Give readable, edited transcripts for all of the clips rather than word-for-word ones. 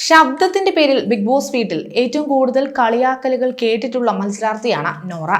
ശബ്ദത്തിന്റെ പേരിൽ big boss വീട്ടിൽ ഏറ്റവും കൂടുതൽ കളിയാക്കലുകൾ കേട്ടിട്ടുള്ള മത്സരാർത്ഥിയാണ് നോറ.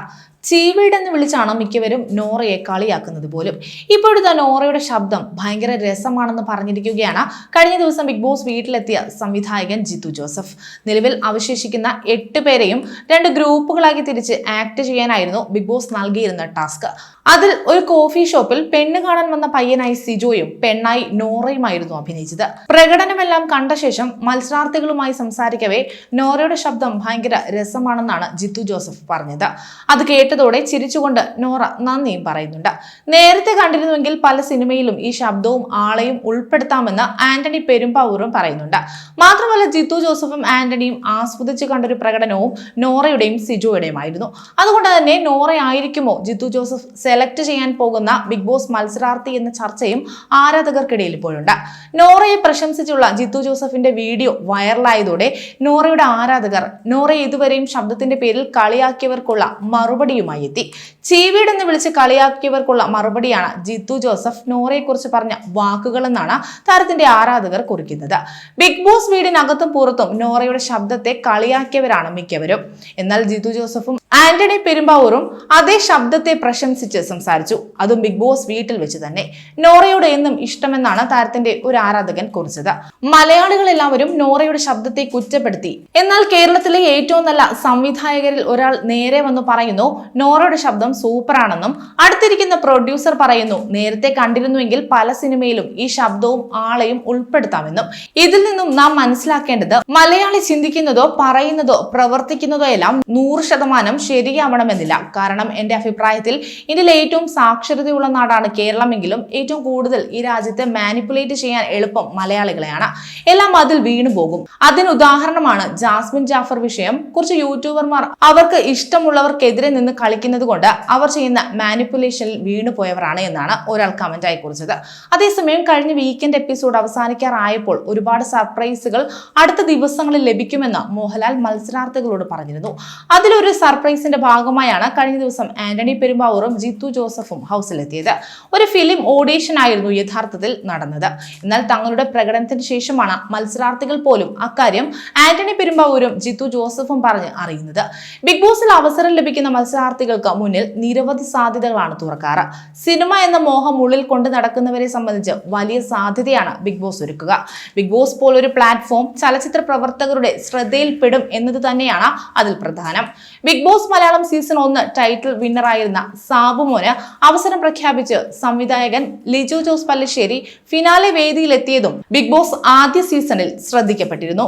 ചീവീട് എന്ന് വിളിച്ചാണ് മിക്കവരും നോറയെ കളിയാക്കുന്നത് പോലും. ഇപ്പോഴത്തെ നോറയുടെ ശബ്ദം ഭയങ്കര രസമാണെന്ന് പറഞ്ഞിരിക്കുകയാണ് കഴിഞ്ഞ ദിവസം ബിഗ് ബോസ് വീട്ടിലെത്തിയ സംവിധായകൻ ജിത്തു ജോസഫ്. നിലവിൽ അവശേഷിക്കുന്ന 8 പേരെയും 2 ഗ്രൂപ്പുകളാക്കി തിരിച്ച് ആക്ട് ചെയ്യാനായിരുന്നു ബിഗ് ബോസ് നൽകിയിരുന്ന ടാസ്ക്. അതിൽ ഒരു കോഫി ഷോപ്പിൽ പെണ്ണ് കാണാൻ വന്ന പയ്യനായി സിജോയും പെണ്ണായി നോറയുമായിരുന്നു അഭിനയിച്ചത്. പ്രകടനമെല്ലാം കണ്ട ശേഷം മത്സരാർത്ഥികളുമായി സംസാരിക്കവേ നോറയുടെ ശബ്ദം ഭയങ്കര രസമാണെന്നാണ് ജിത്തു ജോസഫ് പറഞ്ഞത്. അത് കേട്ടതോടെ ചിരിച്ചുകൊണ്ട് നോറ നന്ദിയും പറയുന്നുണ്ട്. നേരത്തെ കണ്ടിരുന്നുവെങ്കിൽ പല സിനിമയിലും ഈ ശബ്ദവും ആളെയും ഉൾപ്പെടുത്താമെന്ന് ആന്റണി പെരുമ്പാവൂരും പറയുന്നുണ്ട്. മാത്രമല്ല ജിത്തു ജോസഫും ആന്റണിയും ആസ്വദിച്ച് കണ്ടൊരു പ്രകടനവും നോറയുടെയും സിജോയുടെയുമായിരുന്നു. അതുകൊണ്ട് തന്നെ നോറയായിരിക്കുമോ ജിത്തു ജോസഫ് സെലക്ട് ചെയ്യാൻ പോകുന്ന ബിഗ് ബോസ് മത്സരാർത്ഥി എന്ന ചർച്ചയും ആരാധകർക്കിടയിൽ ഇപ്പോഴുണ്ട്. നോറയെ പ്രശംസിച്ചുള്ള ജിത്തു ജോസഫിന്റെ വീഡിയോ വൈറലായതോടെ നോറയുടെ ആരാധകർ നോറയെ ഇതുവരെയും ശബ്ദത്തിന്റെ പേരിൽ കളിയാക്കിയവർക്കുള്ള മറുപടിയുമായി എത്തി. ചീവീട് എന്ന് വിളിച്ച് കളിയാക്കിയവർക്കുള്ള മറുപടിയാണ് ജിത്തു ജോസഫ് നോറയെ കുറിച്ച് പറഞ്ഞ വാക്കുകളെന്നാണ് താരത്തിന്റെ ആരാധകർ കുറിക്കുന്നത്. ബിഗ് ബോസ് വീടിനകത്തും പുറത്തും നോറയുടെ ശബ്ദത്തെ കളിയാക്കിയവരാണ് മിക്കവരും. എന്നാൽ ജിത്തു ജോസഫും ആന്റണി പെരുമ്പാവൂരും അതേ ശബ്ദത്തെ പ്രശംസിച്ച് സംസാരിച്ചു. അതും ബിഗ് ബോസ് വീട്ടിൽ വെച്ച് തന്നെ. നോറയോട് എന്നും ഇഷ്ടമെന്നാണ് താരത്തിന്റെ ഒരു ആരാധകൻ കുറിച്ചത്. മലയാളികൾ എല്ലാവരും നോറയുടെ ശബ്ദത്തെ കുറ്റപ്പെടുത്തി. എന്നാൽ കേരളത്തിലെ ഏറ്റവും നല്ല സംവിധായകരിൽ ഒരാൾ നേരെ വന്ന് പറയുന്നു നോറയുടെ ശബ്ദം സൂപ്പറാണെന്നും. അടുത്തിരിക്കുന്ന പ്രൊഡ്യൂസർ പറയുന്നു നേരത്തെ കണ്ടിരുന്നുവെങ്കിൽ പല സിനിമയിലും ഈ ശബ്ദവും ആളെയും ഉൾപ്പെടുത്താമെന്നും. ഇതിൽ നിന്നും നാം മനസ്സിലാക്കേണ്ടത് മലയാളി ചിന്തിക്കുന്നതോ പറയുന്നതോ പ്രവർത്തിക്കുന്നതോ എല്ലാം 100% ശരിയാവണമെന്നില്ല. കാരണം എന്റെ അഭിപ്രായത്തിൽ ഇന്ത്യയിലെ ഏറ്റവും സാക്ഷരതയുള്ള നാടാണ് കേരളമെങ്കിലും ഏറ്റവും കൂടുതൽ ഈ രാജ്യത്തെ മാനിപ്പുലേറ്റ് ചെയ്യാൻ എളുപ്പം മലയാളികളെയാണ്. എല്ലാം അതിൽ വീണു പോകും. അതിന് ഉദാഹരണമാണ് ജാസ്മിൻ ജാഫർ വിഷയം. കുറച്ച് യൂട്യൂബർമാർ അവർക്ക് ഇഷ്ടമുള്ളവർക്കെതിരെ നിന്ന് കളിക്കുന്നത് കൊണ്ട് അവർ ചെയ്യുന്ന മാനിപ്പുലേഷനിൽ വീണുപോയവരാണ് എന്നാണ് ഒരാൾ കമന്റായി കുറിച്ചത്. അതേസമയം കഴിഞ്ഞ വീക്കെൻഡ് എപ്പിസോഡ് അവസാനിക്കാറായപ്പോൾ ഒരുപാട് സർപ്രൈസുകൾ അടുത്ത ദിവസങ്ങളിൽ ലഭിക്കുമെന്ന് മോഹൻലാൽ മത്സരാർത്ഥികളോട് പറഞ്ഞിരുന്നു. അതിലൊരു സർപ്രൈസിന്റെ ഭാഗമായാണ് കഴിഞ്ഞ ദിവസം ആന്റണി പെരുമ്പാവൂറും ജിത്തു ജോസഫും ഹൗസിലെത്തിയത്. ഒരു ഫിലിം ഓഡീഷൻ ആയിരുന്നു യഥാർത്ഥത്തിൽ നടന്നത്. എന്നാൽ തങ്ങളുടെ പ്രകടനത്തിന് ശേഷമാണ് മത്സരാർത്ഥികൾ പോലും അക്കാര്യം ആന്റണി പെരുമ്പാവൂരും ജിത്തു ജോസഫും പറഞ്ഞ് അറിയുന്നത്. ബിഗ് ബോസിൽ അവസരം ലഭിക്കുന്ന മത്സരാർത്ഥികൾക്ക് മുന്നിൽ നിരവധി സാധ്യതകളാണ് തുറക്കാറ്. സിനിമ എന്ന മോഹം ഉള്ളിൽ കൊണ്ട് നടക്കുന്നവരെ സംബന്ധിച്ച് വലിയ സാധ്യതയാണ് ബിഗ് ബോസ് ഒരുക്കുക. ബിഗ് ബോസ് പോലൊരു പ്ലാറ്റ്ഫോം ചലച്ചിത്ര പ്രവർത്തകരുടെ ശ്രദ്ധയിൽപ്പെടും എന്നത് തന്നെയാണ് അതിൽ പ്രധാനം. Bigg Boss Malayalam season 1 title വിന്നറായിരുന്ന സാബുമോന് അവസരം പ്രഖ്യാപിച്ച് സംവിധായകൻ ലിജോ ജോസ് പല്ലിശ്ശേരി ഫിനാലെ വേദിയിലെത്തിയതും ബിഗ് ബോസ് ആദ്യ സീസണിൽ ശ്രദ്ധിക്കപ്പെട്ടിരുന്നു.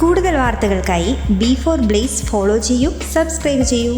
കൂടുതൽ വാർത്തകൾക്കായി B4 Blaze ഫോളോ ചെയ്യൂ, സബ്സ്ക്രൈബ് ചെയ്യൂ.